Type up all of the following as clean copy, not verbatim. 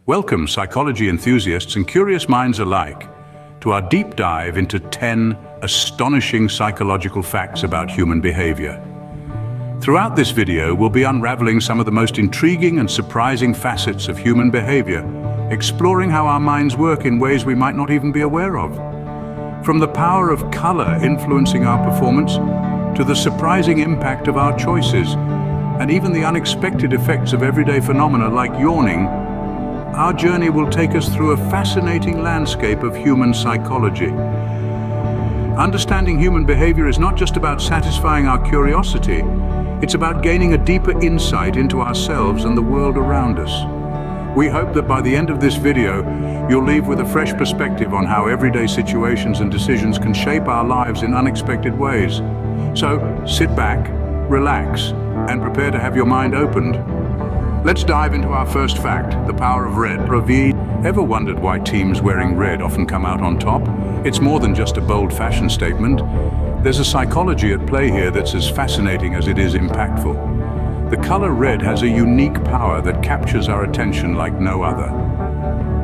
Welcome, psychology enthusiasts and curious minds alike, to our deep dive into 10 astonishing psychological facts about human behavior. Throughout this video, we'll be unraveling some of the most intriguing and surprising facets of human behavior, exploring how our minds work in ways we might not even be aware of. From the power of color influencing our performance, to the surprising impact of our choices, and even the unexpected effects of everyday phenomena like yawning, our journey will take us through a fascinating landscape of human psychology. Understanding human behavior is not just about satisfying our curiosity, it's about gaining a deeper insight into ourselves and the world around us. We hope that by the end of this video, you'll leave with a fresh perspective on how everyday situations and decisions can shape our lives in unexpected ways. So, sit back, relax, and prepare to have your mind opened. Let's dive into our first fact, the power of red. Ever wondered why teams wearing red often come out on top? It's more than just a bold fashion statement. There's a psychology at play here that's as fascinating as it is impactful. The color red has a unique power that captures our attention like no other.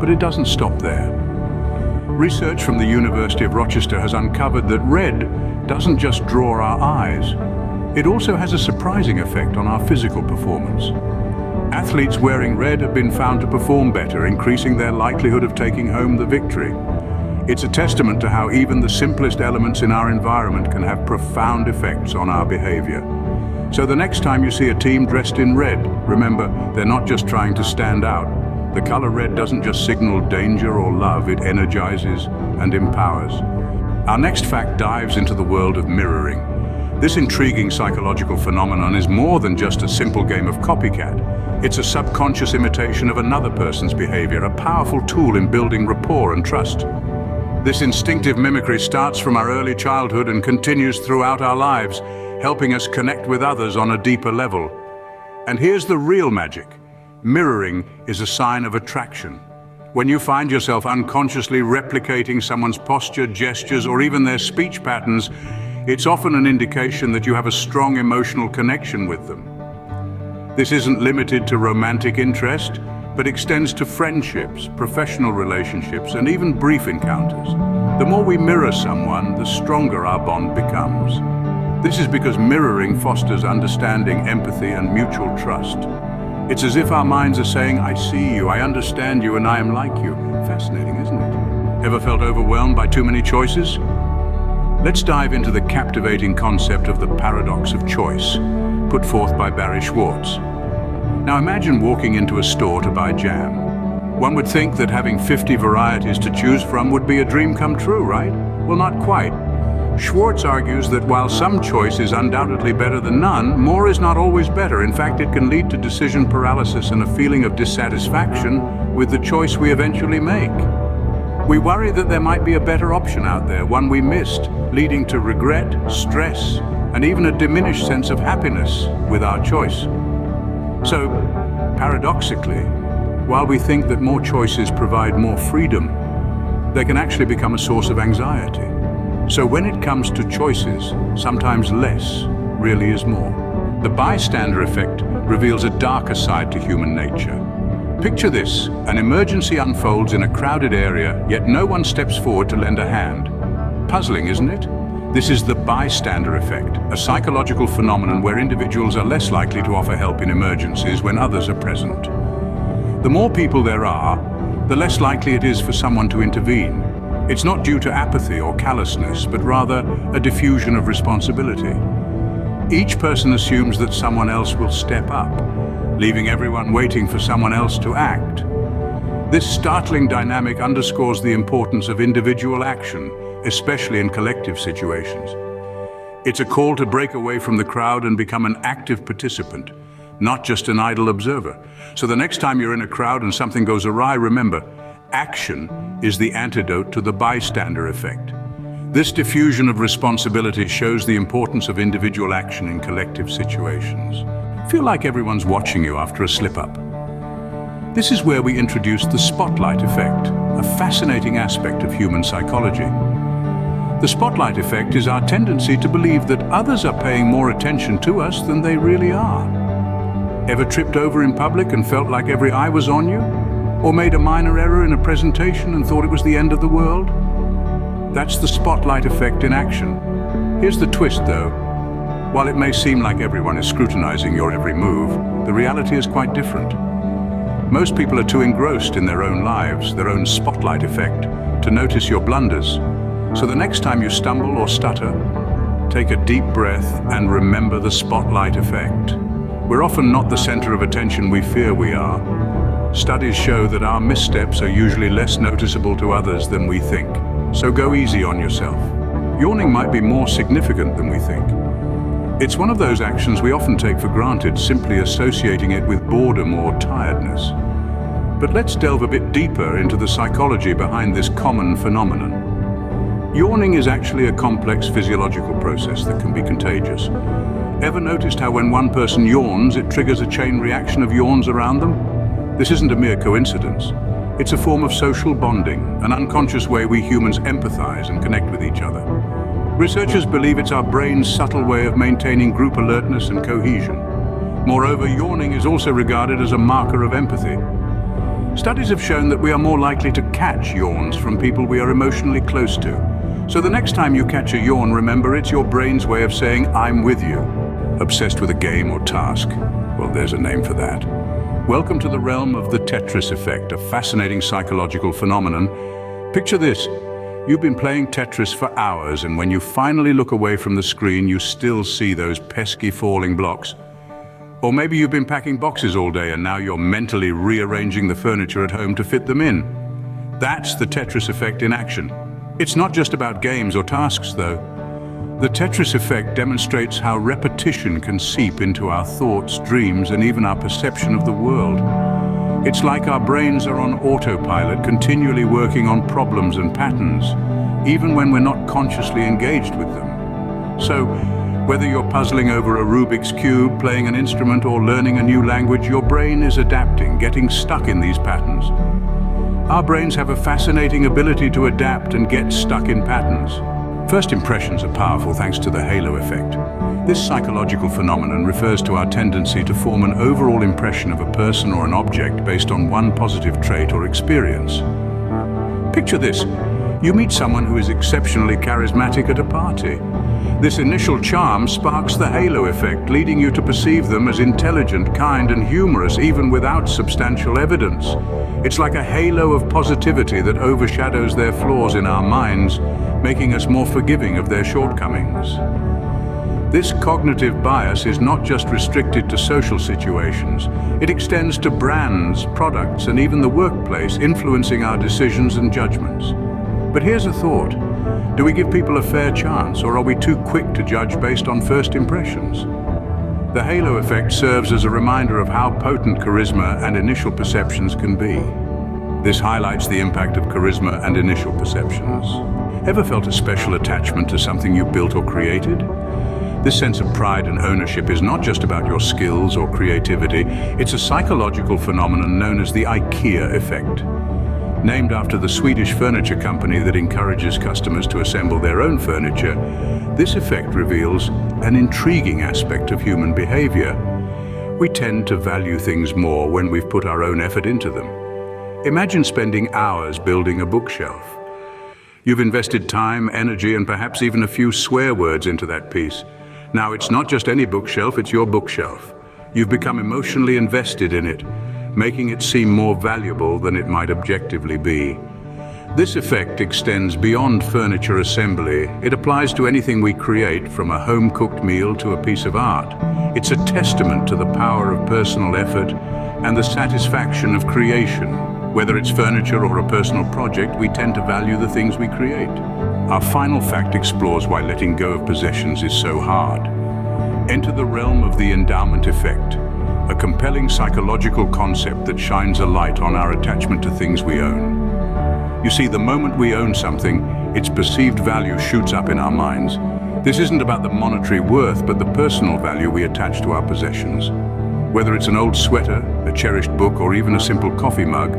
But it doesn't stop there. Research from the University of Rochester has uncovered that red doesn't just draw our eyes. It also has a surprising effect on our physical performance. Athletes wearing red have been found to perform better, increasing their likelihood of taking home the victory. It's a testament to how even the simplest elements in our environment can have profound effects on our behavior. So the next time you see a team dressed in red, remember, they're not just trying to stand out. The color red doesn't just signal danger or love, it energizes and empowers. Our next fact dives into the world of mirroring. This intriguing psychological phenomenon is more than just a simple game of copycat. It's a subconscious imitation of another person's behavior, a powerful tool in building rapport and trust. This instinctive mimicry starts from our early childhood and continues throughout our lives, helping us connect with others on a deeper level. And here's the real magic. Mirroring is a sign of attraction. When you find yourself unconsciously replicating someone's posture, gestures, or even their speech patterns, it's often an indication that you have a strong emotional connection with them. This isn't limited to romantic interest, but extends to friendships, professional relationships, and even brief encounters. The more we mirror someone, the stronger our bond becomes. This is because mirroring fosters understanding, empathy, and mutual trust. It's as if our minds are saying, I see you, I understand you, and I am like you. Fascinating, isn't it? Ever felt overwhelmed by too many choices? Let's dive into the captivating concept of the paradox of choice, put forth by Barry Schwartz. Now imagine walking into a store to buy jam. One would think that having 50 varieties to choose from would be a dream come true, right? Well, not quite. Schwartz argues that while some choice is undoubtedly better than none, more is not always better. In fact, it can lead to decision paralysis and a feeling of dissatisfaction with the choice we eventually make. We worry that there might be a better option out there, one we missed, leading to regret, stress, and even a diminished sense of happiness with our choice. So, paradoxically, while we think that more choices provide more freedom, they can actually become a source of anxiety. So when it comes to choices, sometimes less really is more. The bystander effect reveals a darker side to human nature. Picture this, an emergency unfolds in a crowded area, yet no one steps forward to lend a hand. Puzzling, isn't it? This is the bystander effect, a psychological phenomenon where individuals are less likely to offer help in emergencies when others are present. The more people there are, the less likely it is for someone to intervene. It's not due to apathy or callousness, but rather a diffusion of responsibility. Each person assumes that someone else will step up, leaving everyone waiting for someone else to act. This startling dynamic underscores the importance of individual action, especially in collective situations. It's a call to break away from the crowd and become an active participant, not just an idle observer. So the next time you're in a crowd and something goes awry, remember, action is the antidote to the bystander effect. This diffusion of responsibility shows the importance of individual action in collective situations. Feel like everyone's watching you after a slip-up. This is where we introduce the spotlight effect, a fascinating aspect of human psychology. The spotlight effect is our tendency to believe that others are paying more attention to us than they really are. Ever tripped over in public and felt like every eye was on you? Or made a minor error in a presentation and thought it was the end of the world? That's the spotlight effect in action. Here's the twist though. While it may seem like everyone is scrutinizing your every move, the reality is quite different. Most people are too engrossed in their own lives, their own spotlight effect, to notice your blunders. So the next time you stumble or stutter, take a deep breath and remember the spotlight effect. We're often not the center of attention we fear we are. Studies show that our missteps are usually less noticeable to others than we think. So go easy on yourself. Yawning might be more significant than we think. It's one of those actions we often take for granted, simply associating it with boredom or tiredness. But let's delve a bit deeper into the psychology behind this common phenomenon. Yawning is actually a complex physiological process that can be contagious. Ever noticed how when one person yawns, it triggers a chain reaction of yawns around them? This isn't a mere coincidence. It's a form of social bonding, an unconscious way we humans empathize and connect with each other. Researchers believe it's our brain's subtle way of maintaining group alertness and cohesion. Moreover, yawning is also regarded as a marker of empathy. Studies have shown that we are more likely to catch yawns from people we are emotionally close to. So the next time you catch a yawn, remember it's your brain's way of saying, "I'm with you." Obsessed with a game or task? Well, there's a name for that. Welcome to the realm of the Tetris effect, a fascinating psychological phenomenon. Picture this. You've been playing Tetris for hours, and when you finally look away from the screen, you still see those pesky falling blocks. Or maybe you've been packing boxes all day and now you're mentally rearranging the furniture at home to fit them in. That's the Tetris effect in action. It's not just about games or tasks, though. The Tetris effect demonstrates how repetition can seep into our thoughts, dreams, and even our perception of the world. It's like our brains are on autopilot, continually working on problems and patterns, even when we're not consciously engaged with them. So, whether you're puzzling over a Rubik's Cube, playing an instrument, or learning a new language, your brain is adapting, getting stuck in these patterns. Our brains have a fascinating ability to adapt and get stuck in patterns. First impressions are powerful thanks to the halo effect. This psychological phenomenon refers to our tendency to form an overall impression of a person or an object based on one positive trait or experience. Picture this. You meet someone who is exceptionally charismatic at a party. This initial charm sparks the halo effect, leading you to perceive them as intelligent, kind, and humorous, even without substantial evidence. It's like a halo of positivity that overshadows their flaws in our minds, making us more forgiving of their shortcomings. This cognitive bias is not just restricted to social situations. It extends to brands, products, and even the workplace, influencing our decisions and judgments. But here's a thought. Do we give people a fair chance, or are we too quick to judge based on first impressions? The halo effect serves as a reminder of how potent charisma and initial perceptions can be. This highlights the impact of charisma and initial perceptions. Ever felt a special attachment to something you built or created? This sense of pride and ownership is not just about your skills or creativity. It's a psychological phenomenon known as the IKEA effect. Named after the Swedish furniture company that encourages customers to assemble their own furniture, this effect reveals an intriguing aspect of human behavior. We tend to value things more when we've put our own effort into them. Imagine spending hours building a bookshelf. You've invested time, energy, and perhaps even a few swear words into that piece. Now, it's not just any bookshelf, it's your bookshelf. You've become emotionally invested in it, making it seem more valuable than it might objectively be. This effect extends beyond furniture assembly. It applies to anything we create, from a home-cooked meal to a piece of art. It's a testament to the power of personal effort and the satisfaction of creation. Whether it's furniture or a personal project, we tend to value the things we create. Our final fact explores why letting go of possessions is so hard. Enter the realm of the endowment effect, a compelling psychological concept that shines a light on our attachment to things we own. You see, the moment we own something, its perceived value shoots up in our minds. This isn't about the monetary worth, but the personal value we attach to our possessions. Whether it's an old sweater, a cherished book, or even a simple coffee mug,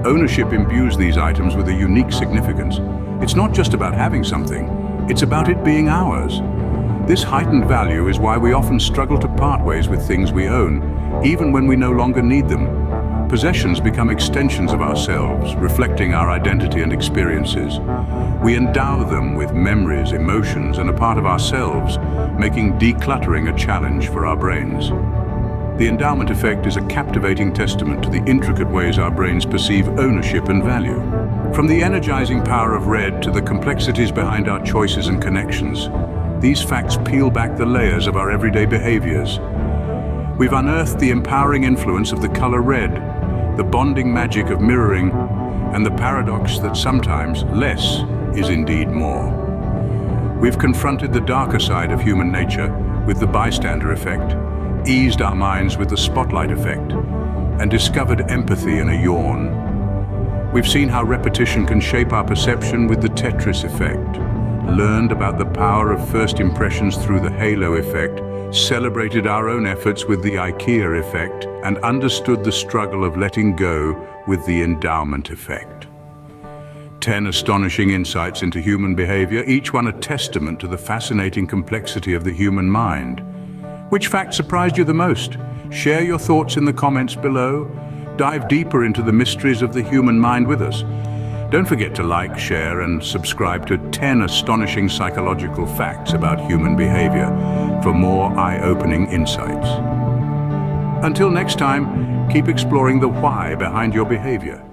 ownership imbues these items with a unique significance. It's not just about having something, it's about it being ours. This heightened value is why we often struggle to part ways with things we own, even when we no longer need them. Possessions become extensions of ourselves, reflecting our identity and experiences. We endow them with memories, emotions, and a part of ourselves, making decluttering a challenge for our brains. The endowment effect is a captivating testament to the intricate ways our brains perceive ownership and value. From the energizing power of red to the complexities behind our choices and connections, these facts peel back the layers of our everyday behaviors. We've unearthed the empowering influence of the color red, the bonding magic of mirroring, and the paradox that sometimes less is indeed more. We've confronted the darker side of human nature with the bystander effect, eased our minds with the spotlight effect, and discovered empathy in a yawn. We've seen how repetition can shape our perception with the Tetris effect, learned about the power of first impressions through the halo effect, celebrated our own efforts with the IKEA effect, and understood the struggle of letting go with the endowment effect. 10 astonishing insights into human behavior, each one a testament to the fascinating complexity of the human mind. Which fact surprised you the most? Share your thoughts in the comments below. Dive deeper into the mysteries of the human mind with us. Don't forget to like, share, and subscribe to 10 astonishing psychological facts about human behavior for more eye-opening insights. Until next time, keep exploring the why behind your behavior.